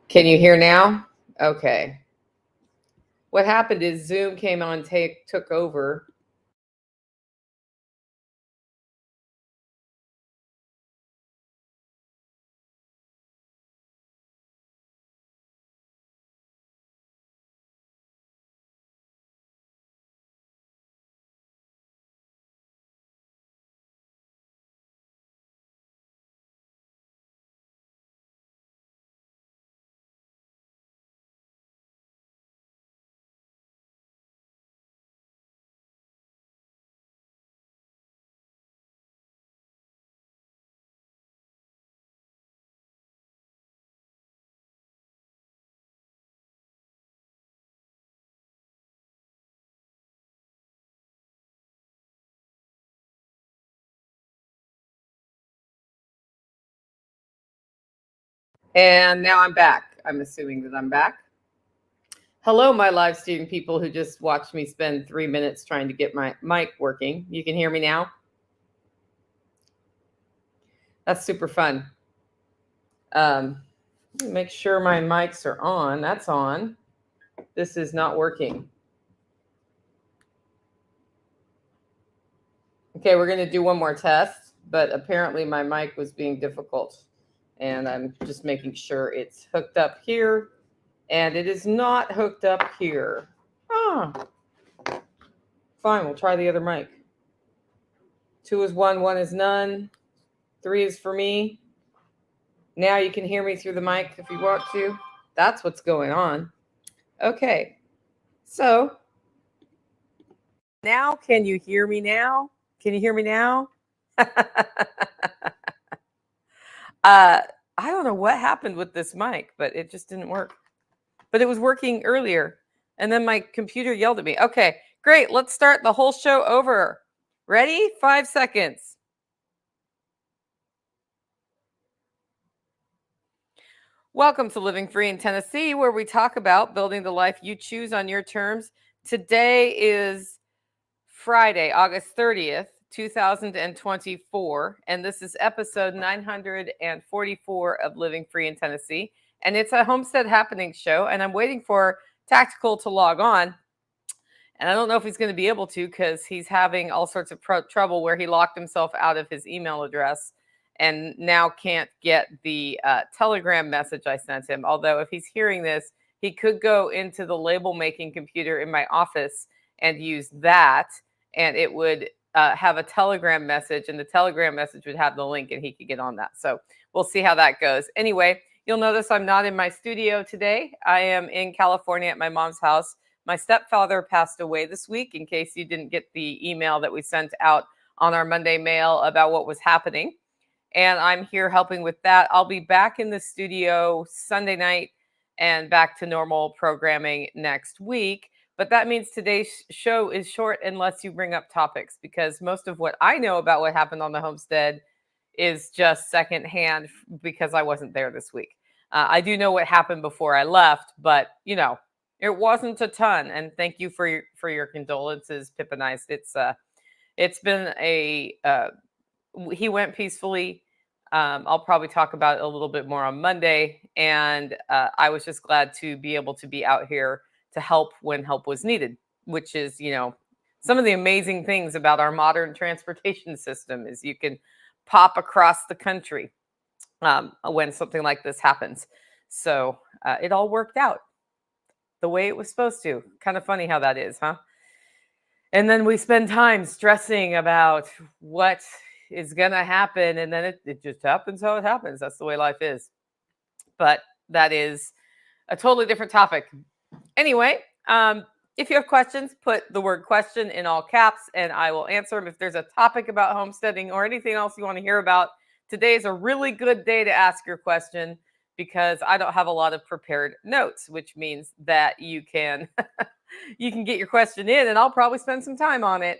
Can you hear now? Okay. What happened is Zoom came on, took over. And now I'm back. I'm assuming that I'm back. Hello, my live student people who just watched me spend 3 minutes trying to get my mic working. You can hear me now? That's super fun. Make sure my mics are on. That's on. This is not working. Okay, we're going to do one more test, but apparently my mic was being difficult. And I'm just making sure it's hooked up here. And it is not hooked up here. Fine, we'll try the other mic. 2 is 1, 1 is none. 3 is for me. Now you can hear me through the mic if you want to. That's what's going on. Okay, so now can you hear me now? Can you hear me now? I don't know what happened with this mic, but it just didn't work. But it was working earlier. And then my computer yelled at me. Okay, great. Let's start the whole show over. Ready? 5 seconds. Welcome to Living Free in Tennessee, where we talk about building the life you choose on your terms. Today is Friday, August 30th, 2024, and this is episode 944 of Living Free in Tennessee. And it's a Homestead Happenings show, and I'm waiting for Tactical to log on. And I don't know if he's going to be able to because he's having all sorts of trouble where he locked himself out of his email address and now can't get the Telegram message I sent him. Although if he's hearing this, he could go into the label making computer in my office and use that, and it would have a Telegram message, and the Telegram message would have the link, and he could get on that. So we'll see how that goes. Anyway, you'll notice I'm not in my studio today. I am in California at my mom's house. My stepfather passed away this week, in case you didn't get the email that we sent out on our Monday mail about what was happening. And I'm here helping with that. I'll be back in the studio Sunday night and back to normal programming next week. But that means today's show is short unless you bring up topics, because most of what I know about what happened on the homestead is just secondhand because I wasn't there this week. I do know what happened before I left, but it wasn't a ton. And thank you for your condolences, Pipponized. It's been he went peacefully. I'll probably talk about it a little bit more on Monday. And I was just glad to be able to be out here to help when help was needed, which is, some of the amazing things about our modern transportation system is you can pop across the country when something like this happens. So it all worked out the way it was supposed to. Kind of funny how that is, huh? And then we spend time stressing about what is going to happen. And then it just happens how it happens. That's the way life is. But that is a totally different topic. Anyway, if you have questions, put the word question in all caps and I will answer them. If there's a topic about homesteading or anything else you want to hear about, today is a really good day to ask your question, because I don't have a lot of prepared notes, which means that you can you can get your question in and I'll probably spend some time on it.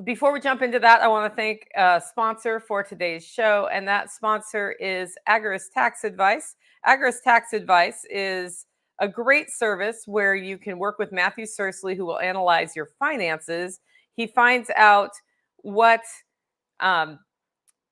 Before we jump into that, I want to thank a sponsor for today's show, and that sponsor is Agorist Tax Advice. Agorist Tax Advice is a great service where you can work with Matthew Sursley, who will analyze your finances. He finds out what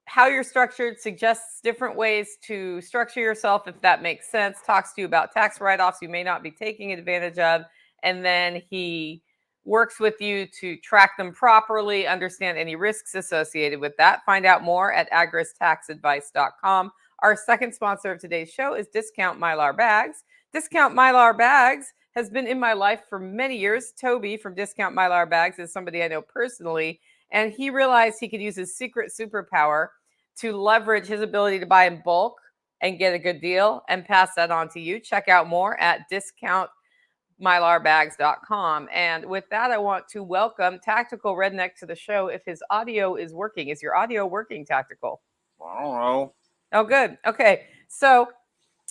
how you're structured, suggests different ways to structure yourself if that makes sense, talks to you about tax write-offs you may not be taking advantage of, and then he works with you to track them properly, understand any risks associated with that. Find out more at agristaxadvice.com. Our second sponsor of today's show is Discount Mylar Bags. Discount Mylar Bags has been in my life for many years. Toby from Discount Mylar Bags is somebody I know personally, and he realized he could use his secret superpower to leverage his ability to buy in bulk and get a good deal and pass that on to you. Check out more at discountmylarbags.com. And with that, I want to welcome Tactical Redneck to the show if his audio is working. Is your audio working, Tactical? I don't know. Oh, good. Okay. So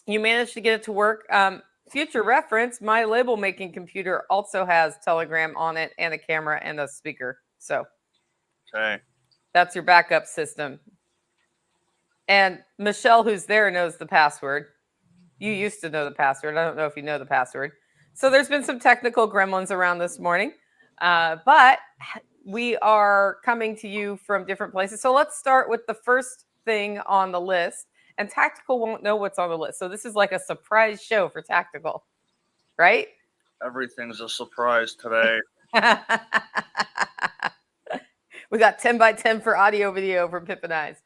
you managed to get it to work. Future reference, my label making computer also has Telegram on it and a camera and a speaker. So Okay. that's your backup system. And Michelle, who's there, knows the password. You used to know the password. I don't know if you know the password. So there's been some technical gremlins around this morning, but we are coming to you from different places. So let's start with the first thing on the list. And Tactical won't know what's on the list. So this is like a surprise show for Tactical, right? Everything's a surprise today. We got 10 by 10 for audio video from Pip and I's.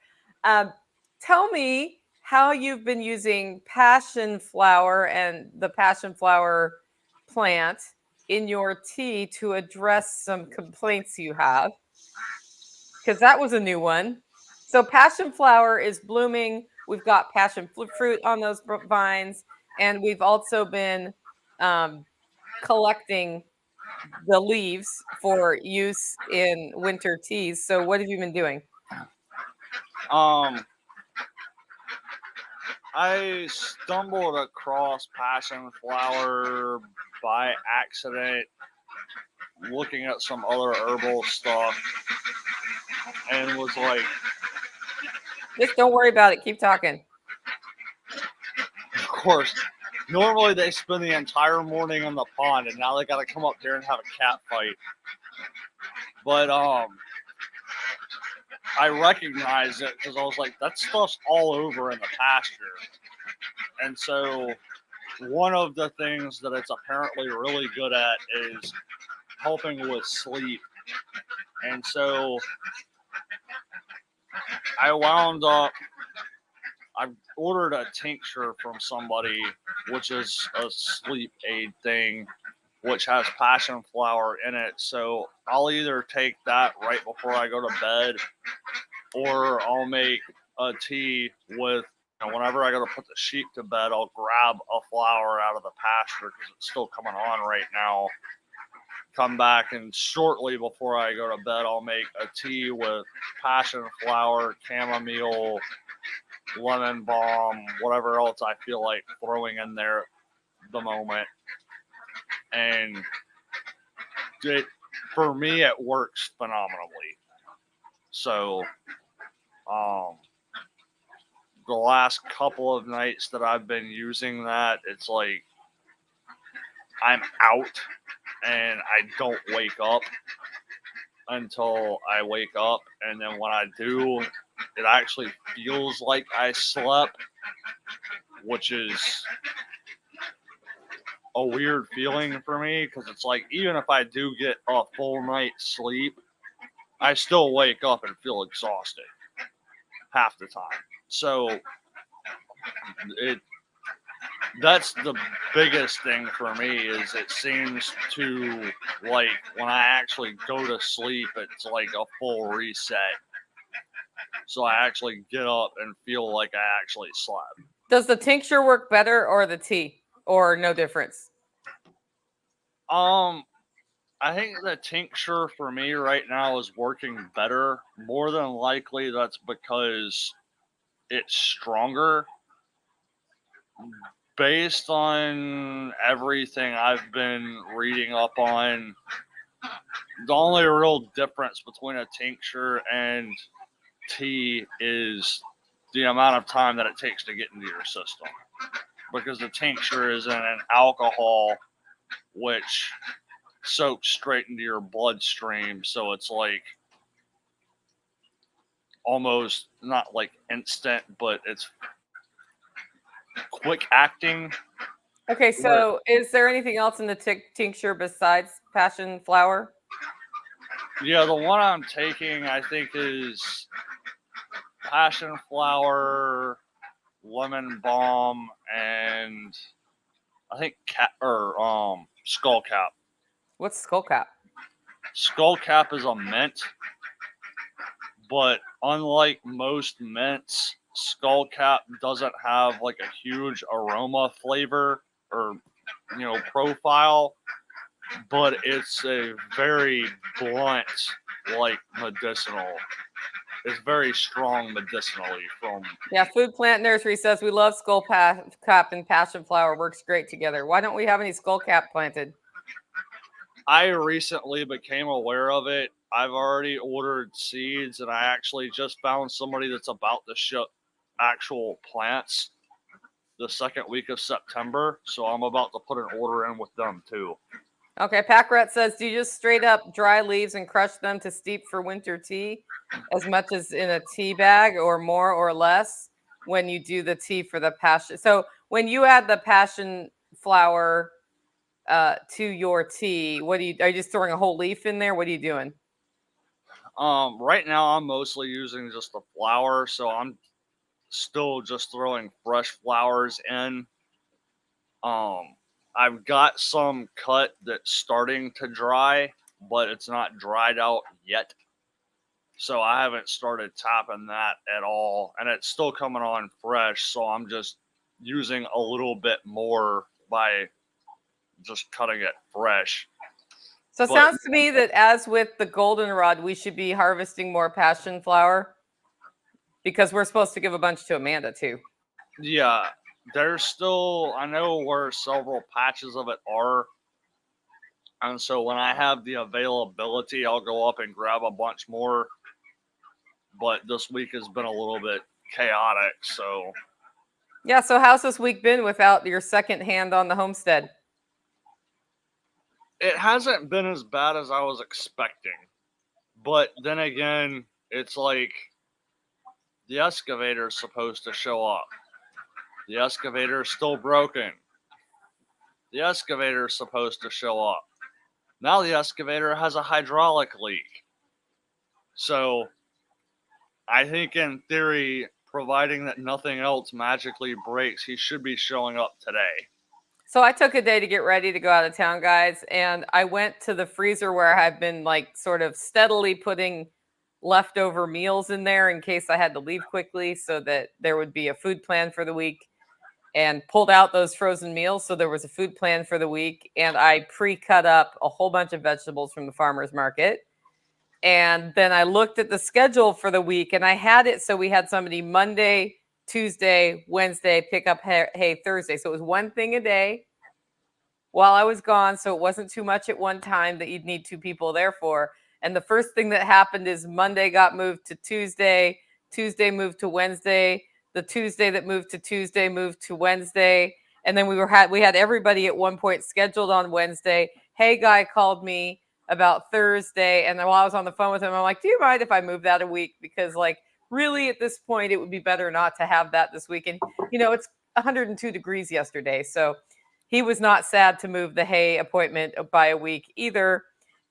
Tell me how you've been using passion flower and the passion flower plant in your tea to address some complaints you have, because that was a new one. So passion flower is blooming. We've got passion fruit on those vines, and we've also been collecting the leaves for use in winter teas. So what have you been doing? I stumbled across passion flower by accident, looking at some other herbal stuff, and was like, Just don't worry about it. Keep talking. of course, normally they spend the entire morning in the pond, and now they got to come up here and have a cat fight. But I recognized it because I was like, that stuff's all over in the pasture. And so one of the things that it's apparently really good at is helping with sleep. And so I wound up, I ordered a tincture from somebody, which is a sleep aid thing, which has passion flower in it. So I'll either take that right before I go to bed, or I'll make a tea with, whenever I go to put the sheep to bed, I'll grab a flower out of the pasture because it's still coming on right now. Come back, and shortly before I go to bed, I'll make a tea with passion flower, chamomile, lemon balm, whatever else I feel like throwing in there at the moment. And for me, it works phenomenally. So, the last couple of nights that I've been using that, it's like I'm out and I don't wake up until I wake up. And then when I do, it actually feels like I slept, which is a weird feeling for me because it's like, even if I do get a full night's sleep, I still wake up and feel exhausted half the time. So that's the biggest thing for me, is it seems to, like, when I actually go to sleep, it's like a full reset. So I actually get up and feel like I actually slept. Does the tincture work better or the tea, or no difference? I think the tincture for me right now is working better. More than likely, that's because it's stronger. Based on everything I've been reading up on, the only real difference between a tincture and tea is the amount of time that it takes to get into your system. Because the tincture is in an alcohol which soaks straight into your bloodstream, so it's like almost not like instant, but it's quick acting. Okay, so is there anything else in the tincture besides passion flower? Yeah, the one I'm taking, I think, is passion flower, lemon balm, and I think skull cap. What's skullcap? Skull cap is a mint, but unlike most mints, skull cap doesn't have like a huge aroma flavor or profile, but it's a very blunt, like medicinal. It's very strong medicinally from. Yeah, Food Plant Nursery says we love skullcap and passion flower works great together. Why don't we have any skullcap planted? I recently became aware of it. I've already ordered seeds, and I actually just found somebody that's about to ship actual plants the second week of September. So I'm about to put an order in with them too. Okay, Pack Rat says, do you just straight up dry leaves and crush them to steep for winter tea as much as in a tea bag or more or less when you do the tea for the passion? So when you add the passion flower to your tea, are you just throwing a whole leaf in there? What are you doing? Right now I'm mostly using just the flower, so I'm still just throwing fresh flowers in. I've got some cut that's starting to dry, but it's not dried out yet. So I haven't started tapping that at all, and it's still coming on fresh. So I'm just using a little bit more by just cutting it fresh. So it sounds to me that as with the goldenrod, we should be harvesting more passion flower because we're supposed to give a bunch to Amanda too. Yeah, there's still, I know where several patches of it are. And so when I have the availability, I'll go up and grab a bunch more. But this week has been a little bit chaotic. So, yeah. So, how's this week been without your second hand on the homestead? it hasn't been as bad as I was expecting. But then again, it's like the excavator is supposed to show up. The excavator is still broken. The excavator is supposed to show up. Now the excavator has a hydraulic leak. So I think in theory, providing that nothing else magically breaks, he should be showing up today. So I took a day to get ready to go out of town, guys, and I went to the freezer where I've been like sort of steadily putting leftover meals in there in case I had to leave quickly so that there would be a food plan for the week, and pulled out those frozen meals so there was a food plan for the week, and I pre-cut up a whole bunch of vegetables from the farmer's market. And then I looked at the schedule for the week and I had it so we had somebody Monday, Tuesday, Wednesday pick up hay Thursday. So it was one thing a day while I was gone. So it wasn't too much at one time that you'd need two people there for. And the first thing that happened is Monday got moved to Tuesday, Tuesday moved to Wednesday, the Tuesday that moved to Tuesday moved to Wednesday. And then we had everybody at one point scheduled on Wednesday. Hey, guy called me about Thursday. And then while I was on the phone with him, I'm like, do you mind if I move that a week? Because like really at this point, it would be better not to have that this week. And it's 102 degrees yesterday. So he was not sad to move the hay appointment by a week either.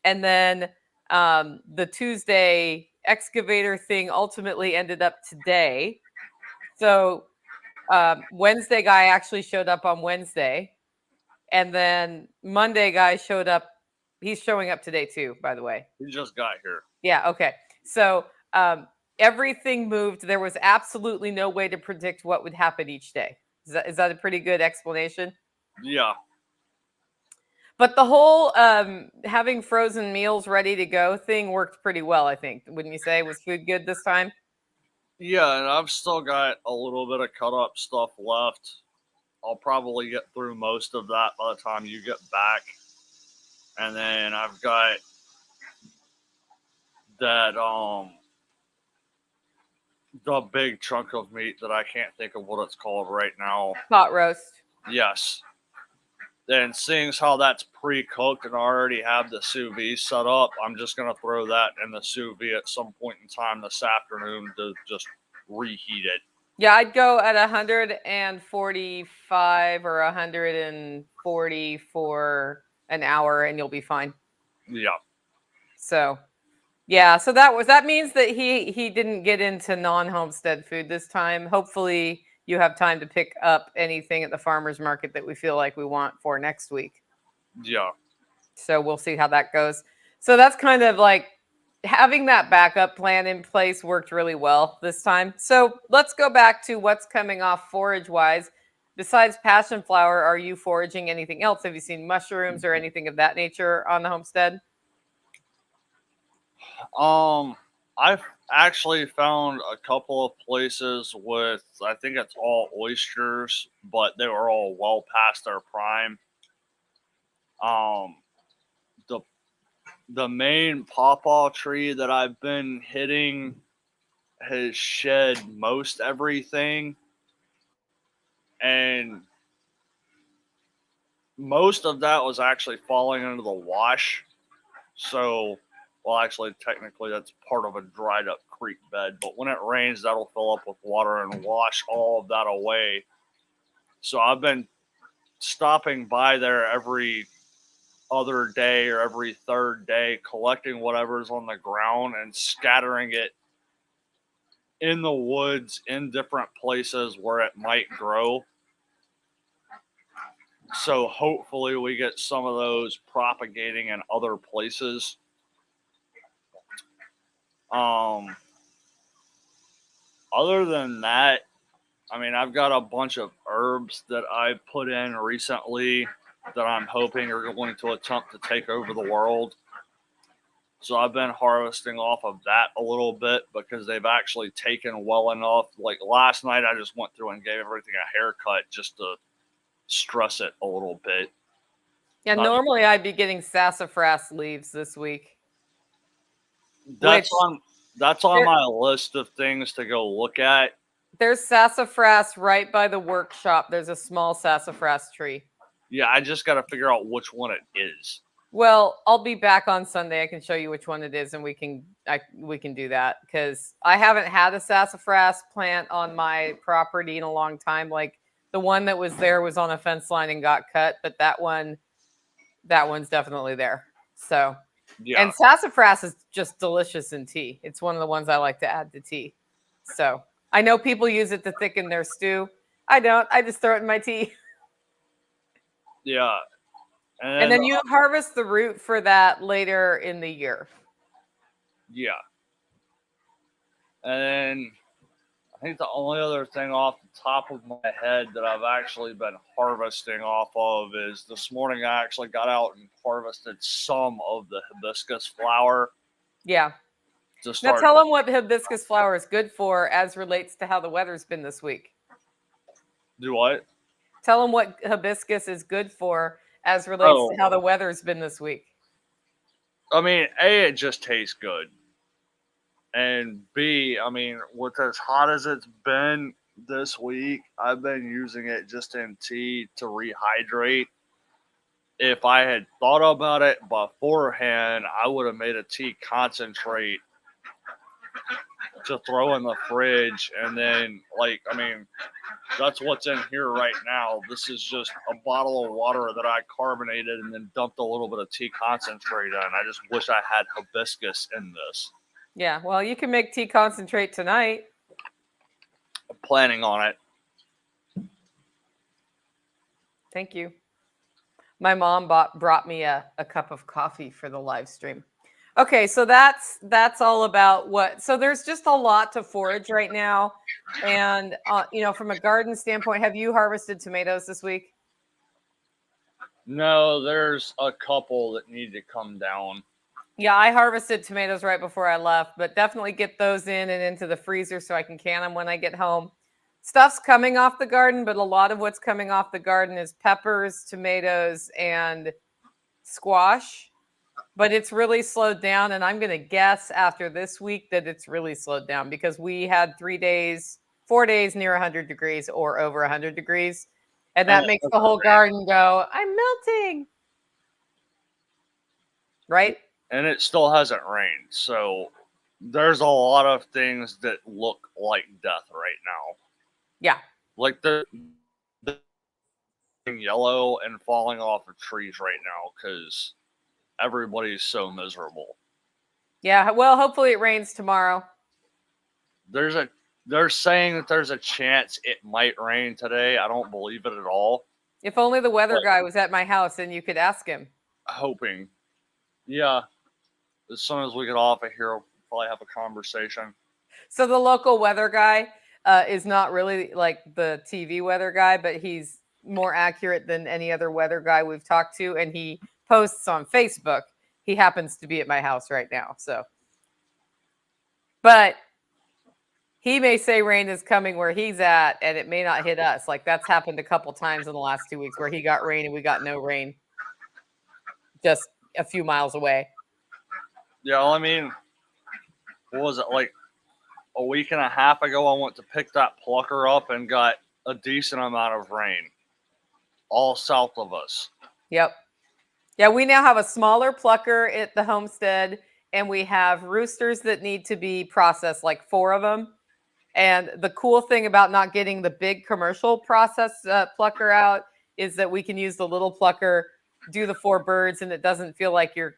And then the Tuesday excavator thing ultimately ended up today. So Wednesday guy actually showed up on Wednesday. And then Monday guy showed up. He's showing up today too, by the way. He just got here. Yeah, okay. So everything moved. There was absolutely no way to predict what would happen each day. Is that a pretty good explanation? Yeah. But the whole having frozen meals ready to go thing worked pretty well, I think. Wouldn't you say? Was food good this time? Yeah, and I've still got a little bit of cut up stuff left. I'll probably get through most of that by the time you get back. And then I've got that the big chunk of meat that I can't think of what it's called right now. Pot roast. Yes. then seeing as how that's pre-cooked and I already have the sous vide set up, I'm just gonna throw that in the sous vide at some point in time this afternoon to just reheat it. Yeah, I'd go at 145 or 140 for an hour, and you'll be fine. Yeah. So, yeah, so that means that he didn't get into non-homestead food this time. Hopefully, you have time to pick up anything at the farmers market that we feel like we want for next week. Yeah. So we'll see how that goes. So that's kind of like having that backup plan in place worked really well this time. So let's go back to what's coming off forage wise. Besides passion flower, are you foraging anything else? Have you seen mushrooms or anything of that nature on the homestead? I've actually found a couple of places with, I think it's all oysters, but they were all well past their prime. Um, the the main pawpaw tree that I've been hitting has shed most everything, and most of that was actually falling into the wash. So, well, actually, technically, that's part of a dried up creek bed. But when it rains, that'll fill up with water and wash all of that away. So I've been stopping by there every other day or every third day, collecting whatever's on the ground and scattering it in the woods in different places where it might grow. So hopefully we get some of those propagating in other places. Um, Other than that, I mean, I've got a bunch of herbs that I put in recently that I'm hoping are going to attempt to take over the world. So I've been harvesting off of that a little bit because they've actually taken well enough. Like last night, I just went through and gave everything a haircut just to stress it a little bit. Yeah, Not, normally I'd be getting sassafras leaves this week. that's Which on there, my list of things to go look at. there's sassafras right by the workshop. There's a small sassafras tree. Yeah, I just got to figure out which one it is. Well, I'll be back on Sunday. I can show you which one it is, and we can do that because I haven't had a sassafras plant on my property in a long time. Like the one that was there was on a fence line and got cut, but that one's definitely there. So, Yeah, and sassafras is just delicious in tea. It's one of the ones I like to add to tea. So I know people use it to thicken their stew. I don't. I just throw it in my tea. yeah, And and then you harvest the root for that later in the year. yeah, and I think the only other thing off the top of my head that I've actually been harvesting off of is this morning I actually got out and harvested some of the hibiscus flower Yeah. to Now start. tell them what hibiscus flower is good for as relates to how the weather's been this week. Do what? Tell them what hibiscus is good for as relates to Oh, how the weather's been this week. I mean, A, it just tastes good. And B, I mean, with as hot as it's been this week, I've been using it just in tea to rehydrate. If I had thought about it beforehand, I would have made a tea concentrate to throw in the fridge. And then, like, I mean, that's what's in here right now. This is just a bottle of water that I carbonated and then dumped a little bit of tea concentrate in. I just wish I had hibiscus in this. Yeah, well, you can make tea concentrate tonight. I'm planning on it. Thank you. My mom brought me a cup of coffee for the live stream. Okay, so that's all about what. So there's just a lot to forage right now, and from a garden standpoint, have you harvested tomatoes this week? No, there's a couple that need to come down. Yeah, I harvested tomatoes right before I left, but definitely get those in and into the freezer so I can can them when I get home. Stuff's coming off the garden, but a lot of what's coming off the garden is peppers, tomatoes, and squash. But it's really slowed down, and I'm going to guess after this week that it's really slowed down because we had 4 days near 100 degrees or over 100 degrees. And that makes the whole garden go, I'm melting. Right? And it still hasn't rained. So there's a lot of things that look like death right now. Yeah. Like the yellow and falling off of trees right now because everybody's so miserable. Yeah. Well, hopefully it rains tomorrow. They're saying that there's a chance it might rain today. I don't believe it at all. If only the weather guy was at my house and you could ask him. Hoping. Yeah. As soon as we get off of here, we'll probably have a conversation. So the local weather guy is not really like the TV weather guy, but he's more accurate than any other weather guy we've talked to. And he posts on Facebook. He happens to be at my house right now. So, but he may say rain is coming where he's at and it may not hit us. Like that's happened a couple times in the last 2 weeks where he got rain and we got no rain just a few miles away. Yeah, well, I mean, what was it, like a week and a half ago? I went to pick that plucker up and got a decent amount of rain all south of us. Yep. Yeah, we now have a smaller plucker at the homestead, and we have roosters that need to be processed, like 4 of them. And the cool thing about not getting the big commercial process plucker out is that we can use the little plucker, do the 4 birds, and it doesn't feel like you're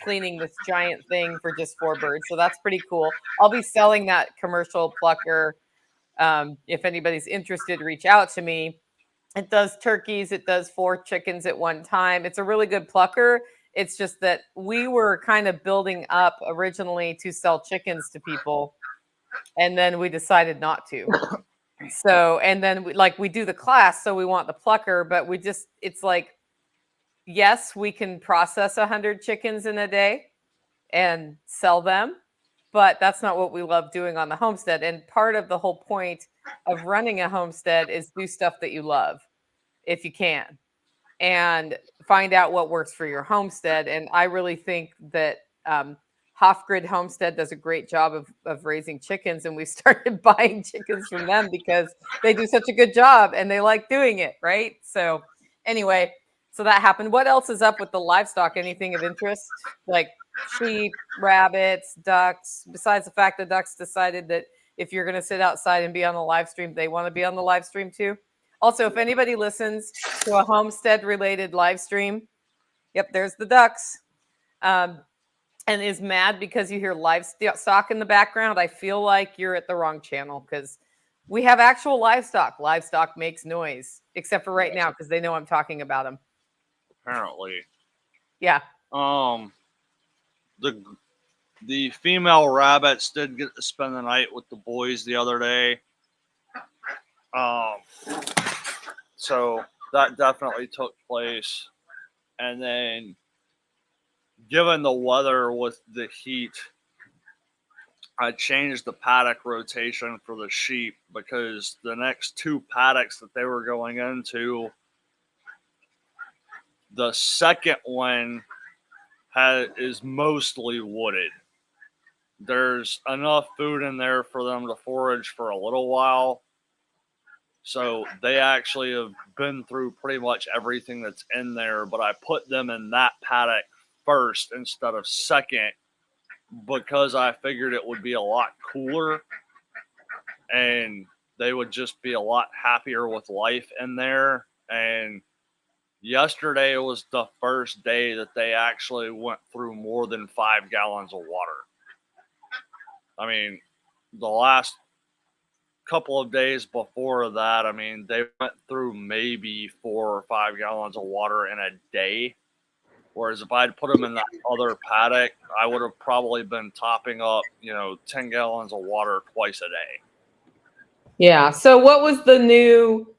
cleaning this giant thing for just 4 birds. So that's pretty cool. I'll be selling that commercial plucker. If anybody's interested, reach out to me. It does turkeys. It does 4 chickens at one time. It's a really good plucker. It's just that we were kind of building up originally to sell chickens to people, and then we decided not to. So, and then we do the class, so we want the plucker, but it's like, yes, we can process 100 chickens in a day and sell them, but that's not what we love doing on the homestead. And part of the whole point of running a homestead is do stuff that you love if you can, and find out what works for your homestead. And I really think that Hofgrid Homestead does a great job of raising chickens, and we started buying chickens from them because they do such a good job and they like doing it, right? So anyway, so that happened. What else is up with the livestock? Anything of interest? Like sheep, rabbits, ducks, besides the fact that ducks decided that if you're going to sit outside and be on the live stream, they want to be on the live stream too. Also, if anybody listens to a homestead related live stream, yep, there's the ducks. And is mad because you hear livestock in the background, I feel like you're at the wrong channel because we have actual livestock. Livestock makes noise, except for right now because they know I'm talking about them. Apparently. Yeah. The female rabbits did get to spend the night with the boys the other day. So that definitely took place. And then, given the weather with the heat, I changed the paddock rotation for the sheep because the next 2 paddocks that they were going into, the second one is mostly wooded. There's enough food in there for them to forage for a little while. So they actually have been through pretty much everything that's in there, but I put them in that paddock first instead of second because I figured it would be a lot cooler and they would just be a lot happier with life in there. And yesterday was the first day that they actually went through more than 5 gallons of water. I mean, the last couple of days before that, I mean, they went through maybe 4 or 5 gallons of water in a day. Whereas if I'd put them in that other paddock, I would have probably been topping up, 10 gallons of water twice a day. Yeah. So what was the new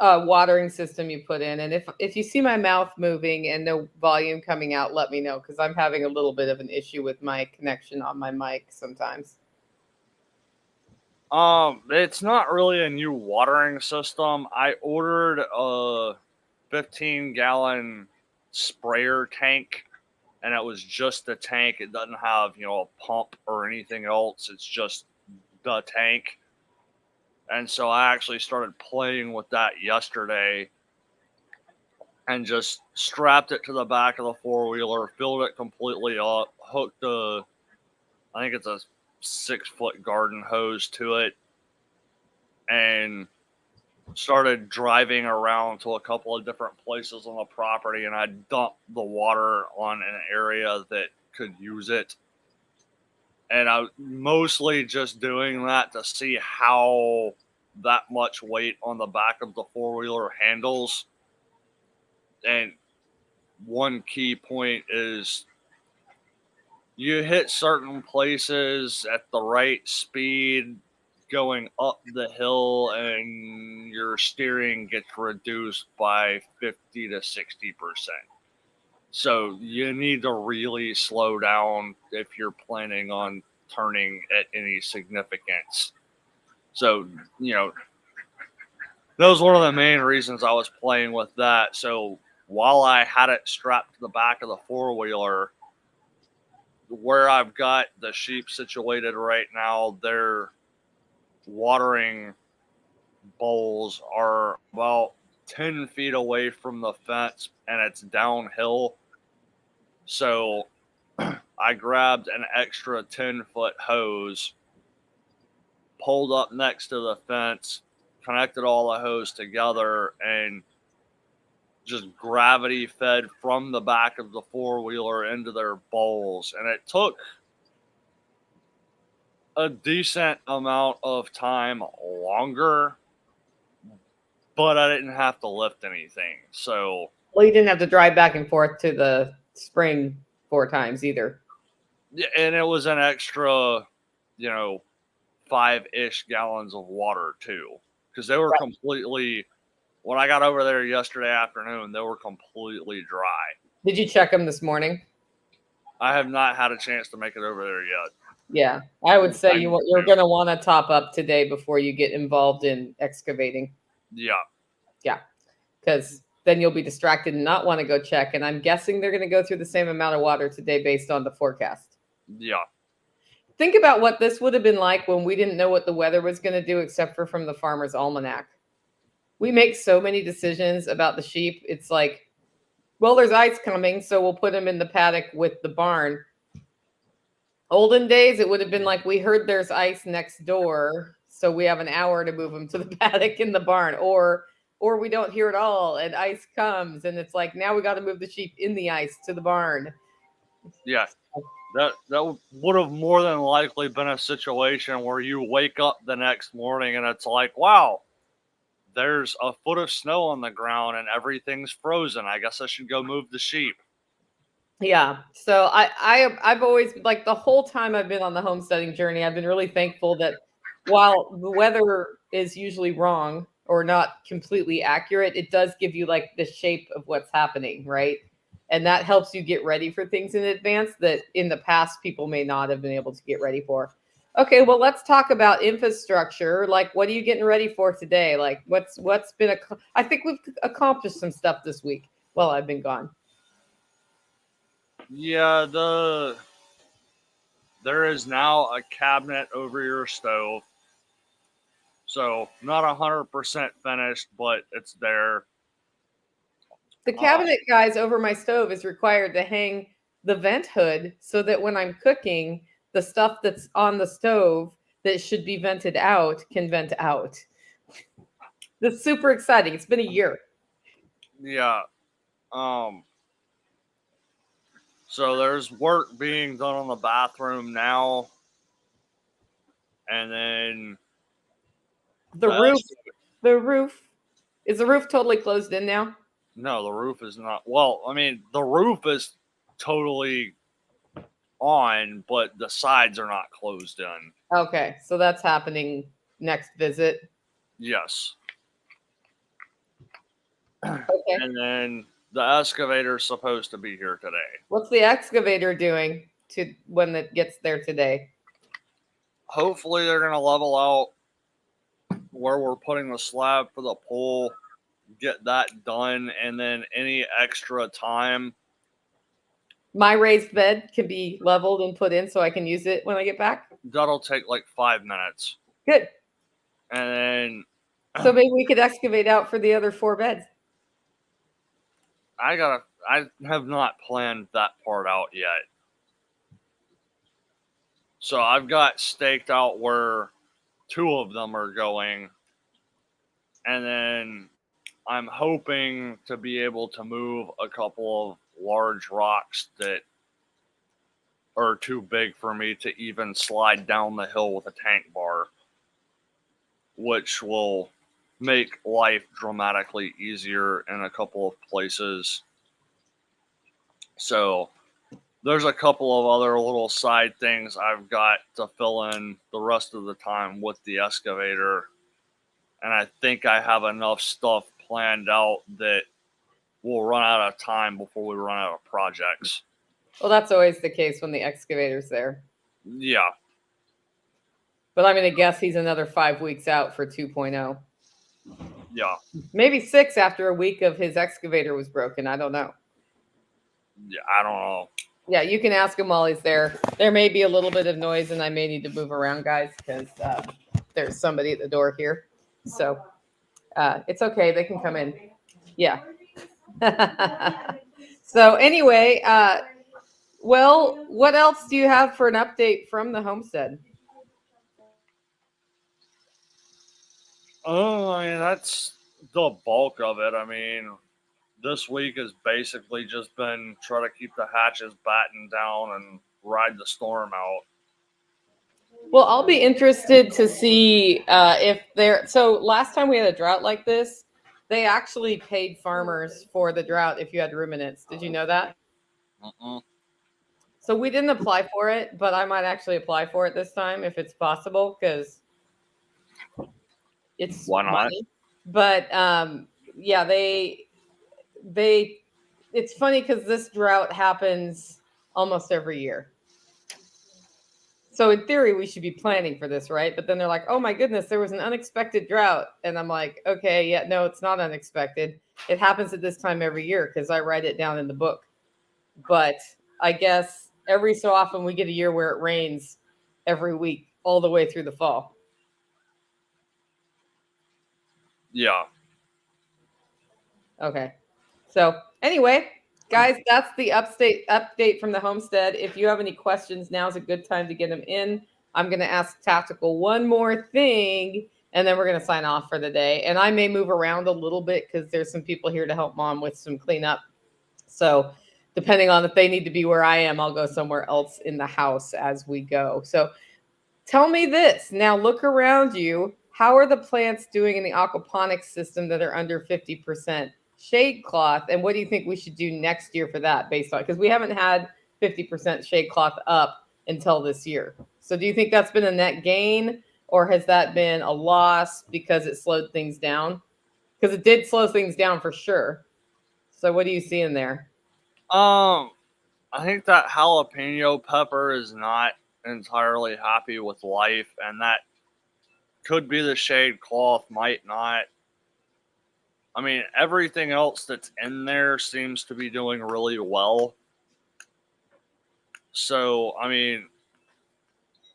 watering system you put in? And if you see my mouth moving and no volume coming out, let me know because I'm having a little bit of an issue with my connection on my mic sometimes. It's not really a new watering system. I ordered a 15-gallon sprayer tank, and it was just a tank. It doesn't have, a pump or anything else. It's just the tank. And so I actually started playing with that yesterday. and just strapped it to the back of the four-wheeler, filled it completely up, hooked I think it's a 6-foot garden hose to it, and started driving around to a couple of different places on the property, and I dumped the water on an area that could use it. And I was mostly just doing that to see how that much weight on the back of the four-wheeler handles. And one key point is you hit certain places at the right speed going up the hill, and your steering gets reduced by 50 to 60%. So you need to really slow down if you're planning on turning at any significance. So, that was one of the main reasons I was playing with that. So while I had it strapped to the back of the four-wheeler, where I've got the sheep situated right now, their watering bowls are about 10 feet away from the fence, and it's downhill. So I grabbed an extra 10-foot hose, pulled up next to the fence, connected all the hose together, and just gravity fed from the back of the four-wheeler into their bowls. And it took a decent amount of time longer, but I didn't have to lift anything. So, well, you didn't have to drive back and forth to the spring 4 times either. yeah, and it was an extra, 5-ish gallons of water too, because they were Right. completely. When I got over there yesterday afternoon, they were completely dry. Did you check them this morning? I have not had a chance to make it over there yet. Yeah, I would say I need you're to. going to want to top up today before you get involved in excavating. Yeah. Yeah, because then you'll be distracted and not want to go check. And I'm guessing they're going to go through the same amount of water today based on the forecast. Yeah. Think about what this would have been like when we didn't know what the weather was going to do, except for from the Farmer's Almanac. We make so many decisions about the sheep. It's like, well, there's ice coming, so we'll put them in the paddock with the barn. Olden days, it would have been like, we heard there's ice next door, so we have an hour to move them to the paddock in the barn, or we don't hear it all and ice comes, and it's like, now we got to move the sheep in the ice to the barn. Yeah. That would have more than likely been a situation where you wake up the next morning and it's like, wow, there's a foot of snow on the ground and everything's frozen. I guess I should go move the sheep. Yeah. So I've always, like, the whole time I've been on the homesteading journey, I've been really thankful that while the weather is usually wrong or not completely accurate, it does give you like the shape of what's happening, right? And that helps you get ready for things in advance that in the past people may not have been able to get ready for. Okay, well, let's talk about infrastructure. Like, what are you getting ready for today? Like, what's been I think we've accomplished some stuff this week while I've been gone. Yeah, there is now a cabinet over your stove. So not 100% finished, but it's there. The cabinet, guys, over my stove is required to hang the vent hood so that when I'm cooking, the stuff that's on the stove that should be vented out can vent out. That's super exciting. It's been a year. Yeah. So there's work being done on the bathroom now. And then The roof. Is the roof totally closed in now? No, the roof is not. Well, I mean, the roof is totally on, but the sides are not closed in. Okay, so that's happening next visit. Yes. Okay. And then the excavator's supposed to be here today. What's the excavator doing to when it gets there today? Hopefully they're going to level out where we're putting the slab for the pool, get that done, and then any extra time. My raised bed can be leveled and put in so I can use it when I get back. That'll take like 5 minutes. Good. And then so maybe we could excavate out for the other 4 beds. I have not planned that part out yet. So I've got staked out where two of them are going, and then I'm hoping to be able to move a couple of large rocks that are too big for me to even slide down the hill with a tank bar, which will make life dramatically easier in a couple of places. So there's a couple of other little side things I've got to fill in the rest of the time with the excavator. And I think I have enough stuff planned out that we'll run out of time before we run out of projects. Well, that's always the case when the excavator's there. Yeah. But I'm going to guess he's another 5 weeks out for 2.0. Yeah. Maybe 6 after a week of his excavator was broken. I don't know. Yeah, I don't know. Yeah, you can ask him while he's there. There may be a little bit of noise, and I may need to move around, guys, because there's somebody at the door here. So it's okay. They can come in. Yeah. So anyway, well, what else do you have for an update from the homestead? Oh, I mean, that's the bulk of it. I mean, this week has basically just been try to keep the hatches battened down and ride the storm out. Well, I'll be interested to see if they're. So last time we had a drought like this, they actually paid farmers for the drought if you had ruminants. Did you know that? Mm-mm. So we didn't apply for it, but I might actually apply for it this time if it's possible because it's Why not? money. But yeah, they. It's funny because this drought happens almost every year. So in theory, we should be planning for this, right? But then they're like, "Oh my goodness, there was an unexpected drought," and I'm like, "Okay, yeah, no, it's not unexpected. It happens at this time every year because I write it down in the book." But I guess every so often we get a year where it rains every week all the way through the fall. Yeah. Okay. So anyway, guys, that's the update from the homestead. If you have any questions, now's a good time to get them in. I'm going to ask Tactical one more thing, and then we're going to sign off for the day. And I may move around a little bit because there's some people here to help Mom with some cleanup. So depending on if they need to be where I am, I'll go somewhere else in the house as we go. So tell me this. Now look around you. How are the plants doing in the aquaponics system that are under 50% shade cloth? And what do you think we should do next year for that based on, because we haven't had 50% shade cloth up until this year. So do you think that's been a net gain, or has that been a loss because it slowed things down? Because it did slow things down for sure. So what do you see in there? I think that jalapeno pepper is not entirely happy with life, and that could be the shade cloth, might not. I mean, everything else that's in there seems to be doing really well. So, I mean,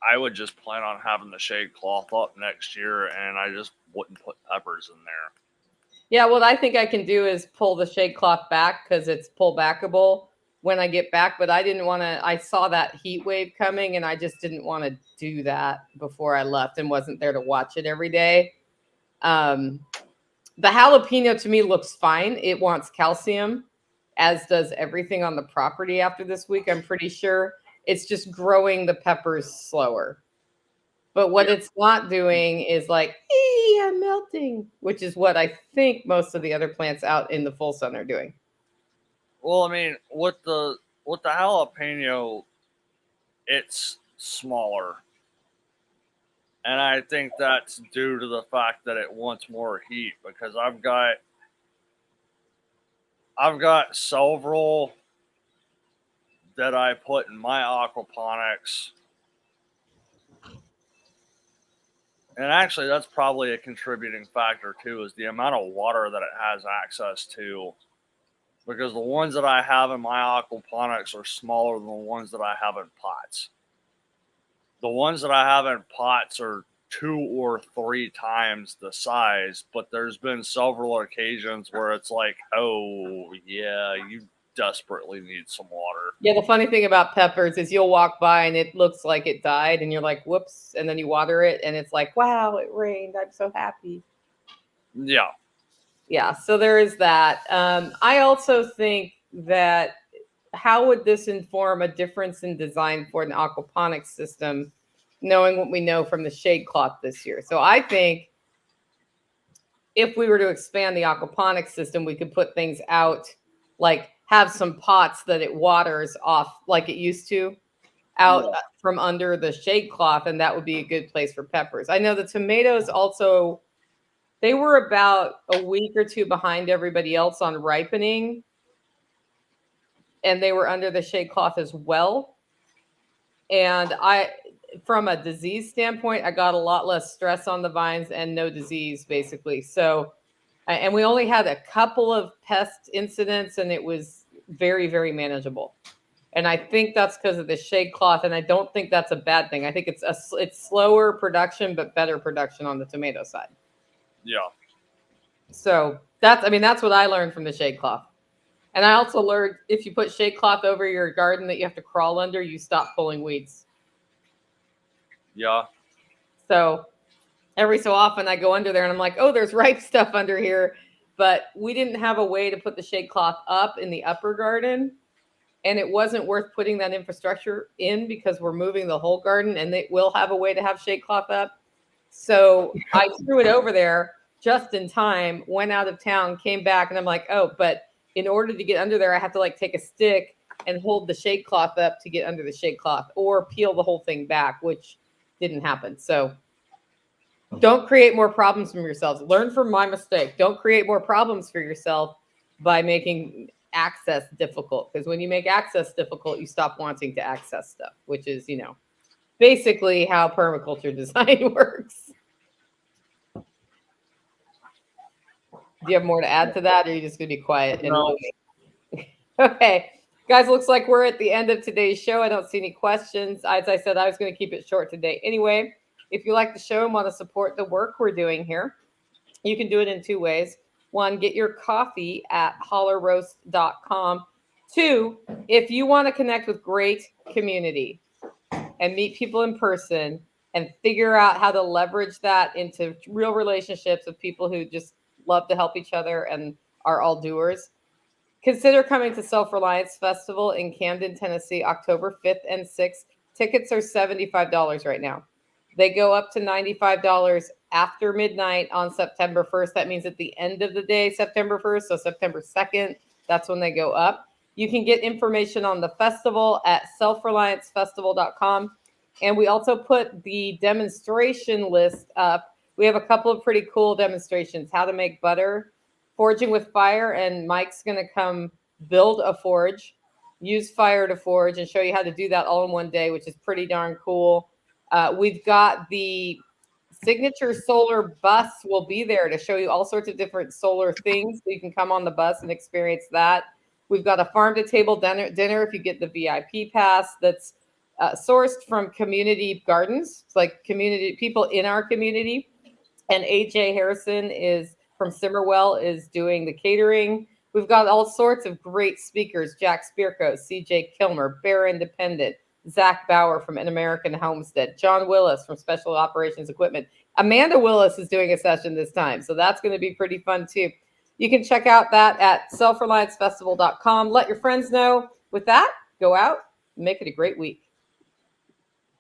I would just plan on having the shade cloth up next year, and I just wouldn't put peppers in there. Yeah, what I think I can do is pull the shade cloth back because it's pull backable when I get back. But I didn't want to, I saw that heat wave coming and I just didn't want to do that before I left and wasn't there to watch it every day. The jalapeno to me looks fine. It wants calcium, as does everything on the property after this week, I'm pretty sure. It's just growing the peppers slower. But what Yeah. it's not doing is like, hey, I'm melting, which is what I think most of the other plants out in the full sun are doing. Well, I mean, with the jalapeno, it's smaller, and I think that's due to the fact that it wants more heat. Because I've got several that I put in my aquaponics, and actually, that's probably a contributing factor too, is the amount of water that it has access to. Because the ones that I have in my aquaponics are smaller than the ones that I have in pots. The ones that I have in pots are 2 or 3 times the size, but there's been several occasions where it's like, oh yeah, you desperately need some water. Yeah, the funny thing about peppers is you'll walk by and it looks like it died, and you're like, whoops, and then you water it, and it's like, wow, it rained. I'm so happy. Yeah. Yeah, so there is that. I also think that how would this inform a difference in design for an aquaponics system, knowing what we know from the shade cloth this year? So I think if we were to expand the aquaponics system, we could put things out, like have some pots that it waters off like it used to out from under the shade cloth, and that would be a good place for peppers. I know the tomatoes also, they were about a week or two behind everybody else on ripening, and they were under the shade cloth as well. And from a disease standpoint, I got a lot less stress on the vines and no disease basically. So, and we only had a couple of pest incidents, and it was very, very manageable. And I think that's because of the shade cloth, and I don't think that's a bad thing. I think it's slower production, but better production on the tomato side. Yeah. So that's what I learned from the shade cloth. And I also learned if you put shade cloth over your garden that you have to crawl under, you stop pulling weeds. Yeah. So every so often I go under there and I'm like, oh, there's ripe stuff under here. But we didn't have a way to put the shade cloth up in the upper garden. And it wasn't worth putting that infrastructure in because we're moving the whole garden, and they will have a way to have shade cloth up. So I threw it over there just in time, went out of town, came back, and I'm like, oh, but in order to get under there, I have to like take a stick and hold the shade cloth up to get under the shade cloth, or peel the whole thing back, which didn't happen. So don't create more problems for yourselves. Learn from my mistake. Don't create more problems for yourself by making access difficult, because when you make access difficult, you stop wanting to access stuff, which is, basically how permaculture design works. Do you have more to add to that, or are you just going to be quiet and loading? Okay, guys, looks like we're at the end of today's show. I don't see any questions. As I said, I was going to keep it short today. Anyway, if you like the show and want to support the work we're doing here, you can do it in 2 ways. 1, get your coffee at hollerroast.com. 2, if you want to connect with great community and meet people in person and figure out how to leverage that into real relationships with people who just love to help each other and are all doers, consider coming to Self-Reliance Festival in Camden, Tennessee, October 5th and 6th. Tickets are $75 right now. They go up to $95 after midnight on September 1st. That means at the end of the day, September 1st, so September 2nd, that's when they go up. You can get information on the festival at selfreliancefestival.com. And we also put the demonstration list up. We have a couple of pretty cool demonstrations: how to make butter, forging with fire, and Mike's going to come build a forge, use fire to forge, and show you how to do that all in one day, which is pretty darn cool. We've got the signature solar bus will be there to show you all sorts of different solar things. So you can come on the bus and experience that. We've got a farm to table dinner if you get the VIP pass, that's sourced from community gardens. It's like community people in our community. And AJ Harrison is from Simmerwell is doing the catering. We've got all sorts of great speakers: Jack Spirko, CJ Kilmer, Bear Independent, Zach Bauer from An American Homestead, John Willis from Special Operations Equipment. Amanda Willis is doing a session this time, so that's going to be pretty fun too. You can check out that at selfreliancefestival.com. Let your friends know. With that, go out and make it a great week.